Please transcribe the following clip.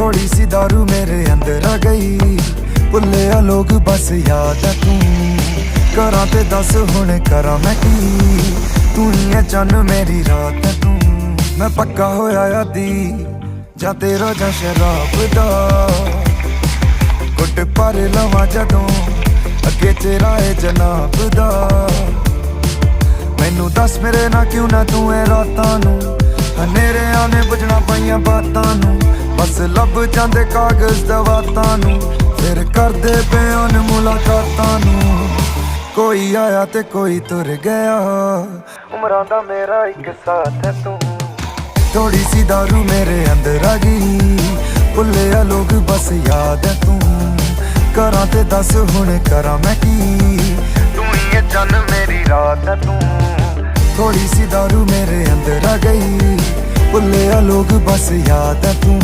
थोड़ी सी दारू मेरे अंदर आ गई, भुले आ लोग बस याद है तू। करा ते दस हुण करा मैं की, तू ही है चन मेरी रात है तू। मैं पक्का होया आदी जा तेरा जा शराब दा, गुट पर लवां जदों अगे तेरा है जनाब दा। मैनू दस मेरे ना क्यों ना तू है रातां नू, हनेरे आने बुझना पाइयां बातां नू। बस लब जांदे कागज दवातां नू, फिर करदे बयान मुलाकातां नू। कोई आया ते कोई तुर गया, उमरां दा मेरा एक साथ है तू। थोड़ी सी दारू मेरे अंदर आ गई, भुले आ लोग बस याद है तू। करा ते दस हुण करा मैं की, तू ही है चन मेरी रात है तू। थोड़ी सी दारू मेरे अंदर आ गई, भुले आ लोग बस याद है तू।